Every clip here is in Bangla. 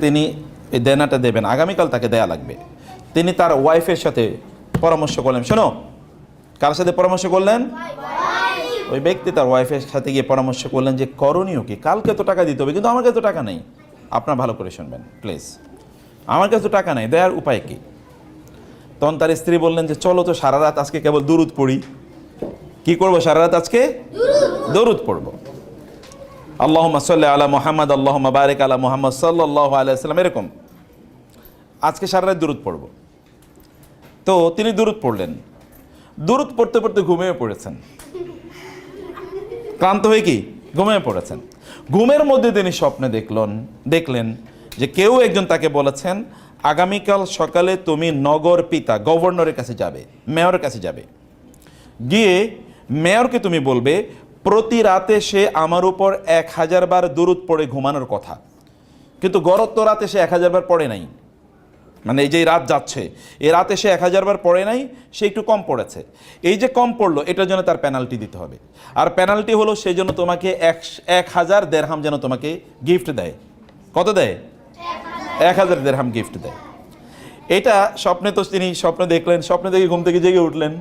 তিনি এই দেনাটা দেবেন, আগামীকাল তাকে দেয়া লাগবে। তিনি তার ওয়াইফের সাথে পরামর্শ করলেন। শোনো, কার সাথে পরামর্শ করলেন? ওই ব্যক্তি তার ওয়াইফের সাথে গিয়ে পরামর্শ করলেন যে করণীয় কি, কালকে তো টাকা দিতে হবে, কিন্তু আমার কাছে তো টাকা নেই। আপনার ভালো করে শুনবেন প্লিজ, আমার কাছে তো টাকা নেই, দেওয়ার উপায় কি? তখন তার স্ত্রী বললেন যে চলো তো সারা রাত আজকে কেবল দুরুদ পড়ি। কি করবো সারা রাত? আজকে দরুদ পড়বো। আল্লাহুম্মা সাল্লি আলা মুহাম্মদ, আল্লাহুম্মা বারিক আলা মুহাম্মদ সাল্লাল্লাহু আলাইহি ওয়াসাল্লাম, এরকম আজকে সারা রাত দুরুদ পড়বো। তো তিনি দুরুদ পড়লেন। দুরুদ পড়তে পড়তে ঘুমিয়ে পড়েছেন, ক্লান্ত হয়ে কি ঘুমিয়ে পড়েছেন। ঘুমের মধ্যে তিনি স্বপ্নে দেখলেন যে কেউ একজন তাকে বলেছেন আগামীকাল সকালে তুমি নগর পিতা গভর্নরের কাছে যাবে, মেয়রের কাছে যাবে, গিয়ে মেয়রকে তুমি বলবে প্রতি রাতে সে আমার উপর 1000 বার দুরুদ পড়ে ঘুমানোর কথা, কিন্তু গত রাতে সে 1000 বার পড়ে নাই। মানে এই যে রাত যাচ্ছে, এই রাতে সে 1000 বার পড়ে নাই, সে একটু কম পড়েছে। এই যে কম পড়লো, এটার জন্য তার পেনাল্টি দিতে হবে। আর পেনাল্টি হলো সেই জন্য তোমাকে 1000 দেরহাম যেন তোমাকে গিফট দেয়। কত দেয়? 1000 দেরহাম গিফট দেয়। এটা স্বপ্নে তো তিনি স্বপ্নে দেখলেন, স্বপ্নে দেখে ঘুম থেকে জেগে উঠলেন।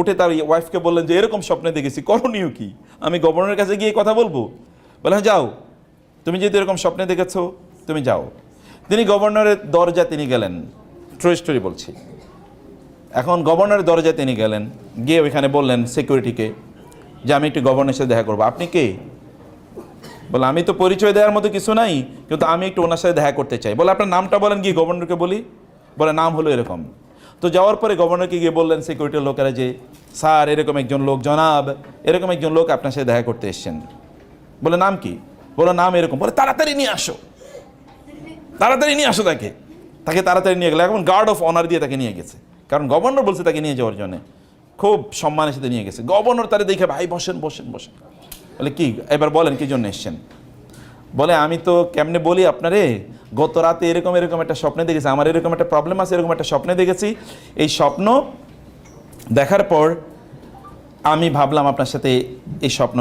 উঠে তার ওয়াইফকে বললেন যে এরকম স্বপ্নে দেখেছি, করণীয় কি? আমি গভর্নরের কাছে গিয়ে কথা বলবো? বলে হ্যাঁ যাও, তুমি যেহেতু এরকম স্বপ্নে দেখেছো তুমি যাও। তিনি গভর্নরের দরজা তিনি গেলেন, ট্রু স্টোরি বলছি। এখন গভর্নরের দরজায় তিনি গেলেন, গিয়ে ওইখানে বললেন সিকিউরিটিকে যে আমি একটু গভর্নরের সাথে দেখা করবো। আপনি কে? বলে আমি তো পরিচয় দেওয়ার মতো কিছু নাই, কিন্তু আমি একটু ওনার সাথে দেখা করতে চাই। বলে আপনার নামটা বলেন, গিয়ে গভর্নরকে বলি। বলে নাম হলো এরকম। তো যাওয়ার পরে গভর্নরকে গিয়ে বললেন সিকিউরিটির লোকেরা যে স্যার এরকম একজন লোক, জনাব এরকম একজন লোক আপনার সাথে দেখা করতে এসছেন। বলে নাম কি? বলে নাম এরকম। বলে তাড়াতাড়ি নিয়ে আসো, তাড়াতাড়ি নিয়ে আসো তাকে। তাকে তাড়াতাড়ি নিয়ে গেলে, এখন গার্ড অফ অনার দিয়ে তাকে নিয়ে গেছে, কারণ গভর্নর বলছে তাকে নিয়ে যাওয়ার জন্য, খুব সম্মানের সাথে নিয়ে গেছে। গভর্নর তারা দেখে ভাই বসেন বসেন বসেন। বলে কি এবার বলেন কি জন্য এসছেন? বলে আমি তো কেমনে বলি আপনারে, গত রাতে এরকম এরকম একটা স্বপ্নে দেখেছি, আমার এরকম একটা প্রবলেম আছে, এরকম একটা স্বপ্নে দেখেছি। এই স্বপ্ন দেখার পর আমি ভাবলাম আপনার সাথে এই স্বপ্ন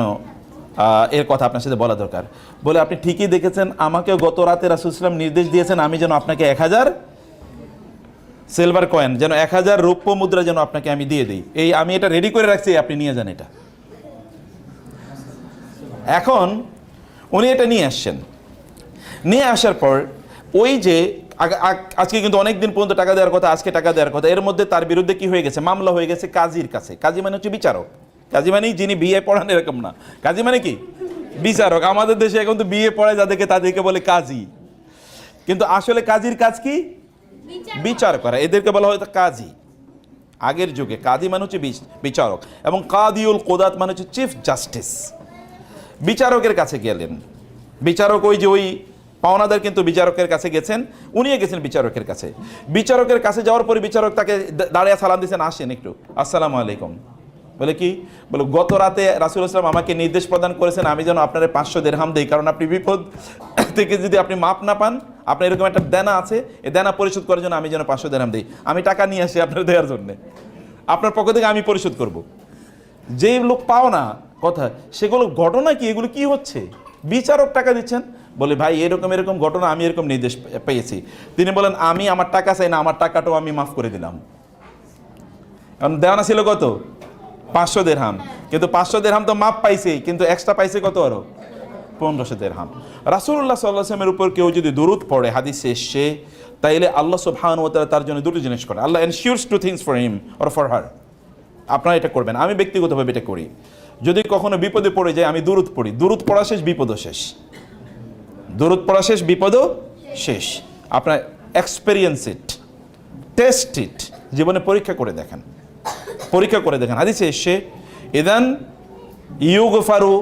এর কথা আপনার সাথে বলা দরকার। বলে আপনি ঠিকই দেখেছেন, আমাকেও গত রাতে রাসূল সাল্লাল্লাহু আলাইহি ওয়াসাল্লাম নির্দেশ দিয়েছেন আমি যেন আপনাকে 1000 সিলভার কয়েন, যেন 1000 রৌপ্য মুদ্রা যেন আপনাকে আমি দিয়ে দিই। এই আমি এটা রেডি করে রাখছি, আপনি নিয়ে যান এটা। এখন উনি এটা নিয়ে আসছেন। নিয়ে আসার পর ওই যে আজকে কিন্তু অনেক দিন পর্যন্ত টাকা দেওয়ার কথা, আজকে টাকা দেওয়ার কথা, এর মধ্যে তার বিরুদ্ধে কি হয়ে গেছে? মামলা হয়ে গেছে কাজীর কাছে। কাজী মানে হচ্ছে বিচারক। কাজী মানেই যিনি বিয়ে পড়ান এরকম না, কাজী মানে কি বিচারক। আমাদের দেশে এখন তো বিয়ে পড়ায় যাদেরকে তাদেরকে বলে কাজী, কিন্তু আসলে কাজীর কাজ কি? বিচার করা। এদেরকে বলা হয়তো কাজী। আগের যুগে কাজী মানে হচ্ছে বিচারক, এবং কাদিউল কোদাত মানে হচ্ছে চিফ জাস্টিস। বিচারকের কাছে গেলেন, বিচারক ওই যে ওই পাওনাদার কিন্তু বিচারকের কাছে গেছেন, উনিও গেছেন বিচারকের কাছে। বিচারকের কাছে যাওয়ার পরে বিচারক তাকে দাঁড়িয়ে সালাম দিয়েছেন, আসেন একটু, আসসালামু আলাইকুম। বলে কি? বলে গত রাতে রাসূলুল্লাহ সাল্লাল্লাহু আলাইহি ওয়াসাল্লাম আমাকে নির্দেশ প্রদান করেছেন আমি যেন আপনার 500 দিরহাম দেই, কারণ আপনি বিপদ থেকে যদি আপনি মাপ না পান, আপনার এরকম একটা দেনা আছে, এই দেনা পরিশোধ করার জন্য আমি যেন 500 দিরহাম দিই। আমি টাকা নিয়ে আসি আপনার দেওয়ার জন্য, আপনার পক্ষ থেকে আমি পরিশোধ করব। যেই লোক পাও না কথা, সেগুলো ঘটনা কি, এগুলো কি হচ্ছে? বিচারক টাকা দিচ্ছেন। বলে ভাই এরকম এরকম ঘটনা, আমি এরকম নির্দেশ পেয়েছি। তিনি বলেন আমি আমার টাকা চাই না, আমার টাকাটাও আমি মাফ করে দিলাম। কারণ দেওয়ানা ছিল কত? 500 দিরহাম, কিন্তু 500 দিরহাম তো মাপ পাইছে, কিন্তু এক্সট্রা পাইছে কত? আরো 1500 দিরহাম। রাসূলুল্লাহ সাল্লাল্লাহু আলাইহি ওয়াসাল্লামের উপর কেউ যদি দুরূদ পড়ে হাদিসে এসেছে, তাইলে আল্লাহ সুবহানাহু ওয়া তাআলা তার জন্য দুটো জিনিস করে। Allah ensures two things for him or for her. আপনারা এটা করবেন, আমি ব্যক্তিগতভাবে এটা করি। যদি কখনো বিপদে পড়ে যায় আমি দুরূদ পড়ি। দুরূদ পড়া শেষ বিপদও শেষ, দুরূদ পড়া শেষ বিপদও শেষ। আপনার এক্সপেরিয়েন্স ইট, টেস্ট ইট, জীবনে পরীক্ষা করে দেখেন, পরীক্ষা করে দেখেন। হাদিসে এসে ইদান ইউগফারু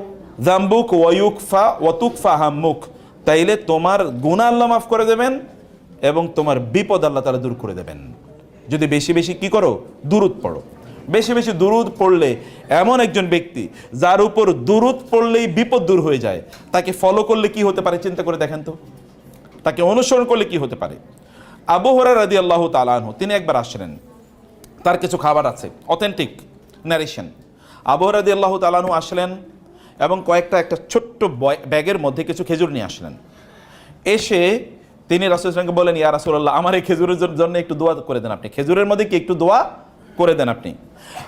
যামবুক ওয়া ইউকফা ওয়া তুকফা হাম্মুক, তাইলে তোমার গুনাহ আল্লাহ মাফ করে দেবেন এবং তোমার বিপদ আল্লাহ তাআলা দূর করে দেবেন যদি বেশি বেশি কি করো? দুরূদ পড়ো। বেশি বেশি দুরূদ পড়লে এমন একজন ব্যক্তি যার উপর দুরূদ পড়লেই বিপদ দূর হয়ে যায়, তাকে ফলো করলে কি হতে পারে চিন্তা করে দেখেন তো, তাকে অনুসরণ করলে কি হতে পারে। আবু হুরায়রা রাদিয়াল্লাহু তাআলা আনহু তিনি একবার আসলেন, তার কিছু খাবার আছে, অথেন্টিক ন্যারেশন। আবু হুরায়রা রাদিয়াল্লাহু তাআলা আনহু আসলেন এবং একটা ছোট্ট ব্যাগের মধ্যে কিছু খেজুর নিয়ে আসলেন। এসে তিনি রাসূল সাল্লাল্লাহু আলাইহি ওয়াসাল্লামকে বলেন, ইয়া রাসূলুল্লাহ, আমার এই খেজুরের জন্য একটু দোয়া করে দেন আপনি, খেজুরের মধ্যে কি একটু দোয়া করে দেন আপনি।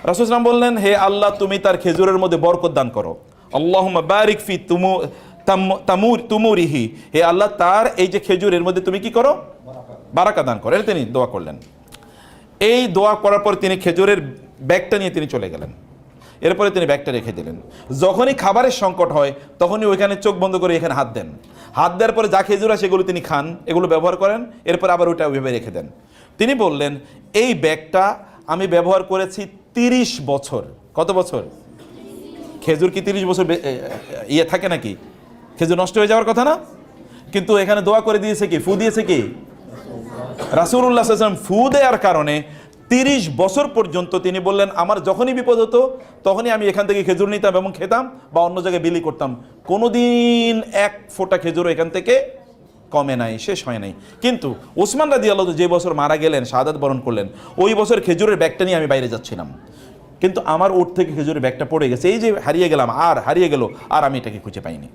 রাসূল সাল্লাল্লাহু আলাইহি ওয়াসাল্লাম বললেন, হে আল্লাহ, তুমি তার খেজুরের মধ্যে বরকত দান করো। আল্লাহুম্মা বারিক ফি তুমুরিহি, হে আল্লাহ, তার এই যে খেজুরের মধ্যে তুমি কি করো, বারাকা দান করো। এটা তিনি দোয়া করলেন। এই দোয়া করার পর তিনি খেজুরের ব্যাগটা নিয়ে তিনি চলে গেলেন। এরপরে তিনি ব্যাগটা রেখে দিলেন। যখনই খাবারের সংকট হয় তখনই ওইখানে চোখ বন্ধ করে এখানে হাত দেন। হাত দেওয়ার পরে যা খেজুর হয় সেগুলো তিনি খান, এগুলো ব্যবহার করেন, এরপর আবার ওইটা ওইভাবে রেখে দেন। তিনি বললেন, এই ব্যাগটা আমি ব্যবহার করেছি 30 বছর। কত বছর? খেজুর কি 30 বছর ইয়ে থাকে নাকি? খেজুর নষ্ট হয়ে যাওয়ার কথা না? কিন্তু এখানে দোয়া করে দিয়েছে কি, ফু দিয়েছে কি রাসূলুল্লাহ সাল্লাল্লাহু আলাইহি ওয়াসাল্লাম। ফু দেওয়ার কারণে 30 বছর পর্যন্ত তিনি বললেন, আমার যখনই বিপদ হতো তখনই আমি এখান থেকে খেজুর নিতাম এবং খেতাম বা অন্য জায়গায় বিলি করতাম। কোনোদিন এক ফোঁটা খেজুর এখান থেকে কমে নাই, শেষ হয় নাই। কিন্তু ওসমান রাদিয়াল্লাহু আনহু যে বছর মারা গেলেন, শাহাদাত বরণ করলেন, ওই বছর খেজুরের ব্যাগটা নিয়ে আমি বাইরে যাচ্ছিলাম, কিন্তু আমার ওট থেকে খেজুরের ব্যাগটা পড়ে গেছে। এই যে হারিয়ে গেলাম, আর হারিয়ে গেল, আর আমি এটাকে খুঁজে পাইনি।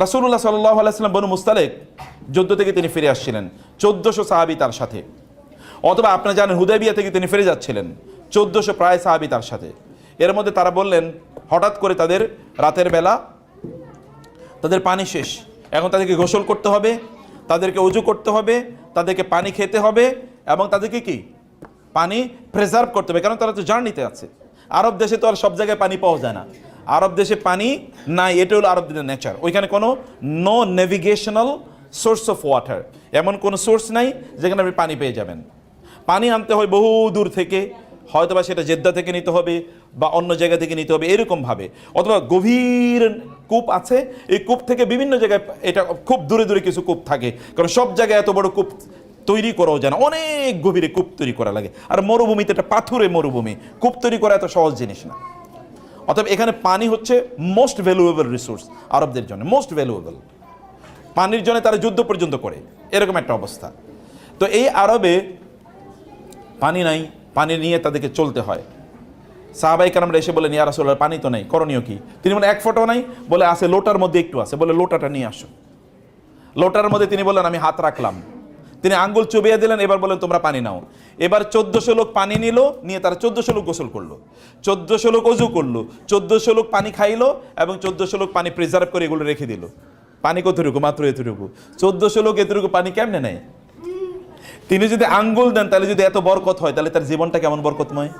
রাসূলুল্লাহ সাল্লাল্লাহু আলাইহি ওয়াসাল্লাম বনু মুস্তালিক যুদ্ধ থেকে তিনি ফিরে আসছিলেন, 1400 সাহাবী তার সাথে। অথবা আপনারা জানেন হুদায়বিয়া থেকে তিনি ফিরে যাচ্ছিলেন, 1400 প্রায় সাহাবী তার সাথে। এর মধ্যে তারা বললেন, হঠাৎ করে তাদের রাতের বেলা তাদের পানি শেষ, এখন তাদেরকে গোসল করতে হবে, তাদেরকে ওযু করতে হবে, তাদেরকে পানি খেতে হবে এবং তাদেরকে কি পানি প্রিজার্ভ করতে হবে, কারণ তারা তো জার্নিতে আছে। আরব দেশে তো আর সব জায়গায় পানি পাওয়া যায় না, আরব দেশে পানি নাই, এটা হলো আরবদের নেচার। ওইখানে কোনো no navigational source of water, এমন কোনো সোর্স নাই যেখানে আপনি পানি পেয়ে যাবেন। পানি আনতে হয় বহু দূর থেকে, হয়তো বা সেটা জেদ্দা থেকে নিতে হবে বা অন্য জায়গা থেকে নিতে হবে এরকমভাবে, অথবা গভীর কূপ আছে, এই কূপ থেকে বিভিন্ন জায়গায়, এটা খুব দূরে দূরে কিছু কূপ থাকে, কারণ সব জায়গায় এত বড় কূপ তৈরি করাও যায় না, অনেক গভীরে কূপ তৈরি করা লাগে। আর মরুভূমিতে, একটা পাথুরে মরুভূমি, কূপ তৈরি করা এত সহজ জিনিস না। অতএব এখানে পানি হচ্ছে মোস্ট ভ্যালুয়েবল রিসোর্স আরবদের জন্য, মোস্ট ভ্যালুয়েবল। পানির জন্য তারা যুদ্ধ পর্যন্ত করে, এরকম একটা অবস্থা। তো এই আরবে পানি নাই, পানি নিয়ে তাদেরকে চলতে হয়। সাহাবায়ে কেরামরা এসে বলেন, ইয়া রাসূলুল্লাহ, পানি তো নাই, করণীয় কি? তিনি বলেন, এক ফোঁটাও নাই। বলে, আছে, লোটার মধ্যে একটু আছে। বলে, লোটাটা নিয়ে আসো। লোটার মধ্যে তিনি বললেন, আমি হাত রাখলাম। তিনি আঙ্গুল চুবিয়ে দিলেন, এবার বলেন, তোমরা পানি নাও। এবার 1400 লোক পানি নিল, নিয়ে তারা 1400 লোক গোসল করলো, 1400 লোক ওযু করলো, 1400 লোক পানি খাইলো এবং 1400 লোক পানি প্রিজার্ভ করে এগুলো রেখে দিল। পানি কতটুকু? মাত্র এতটুকু। 1400 লোক এতটুকু পানি কেমনে নেয়? তিনি যদি আঙ্গুল দেন, তাহলে যদি এত বরকত হয়, তাহলে তার জীবনটা কেমন বরকতময়।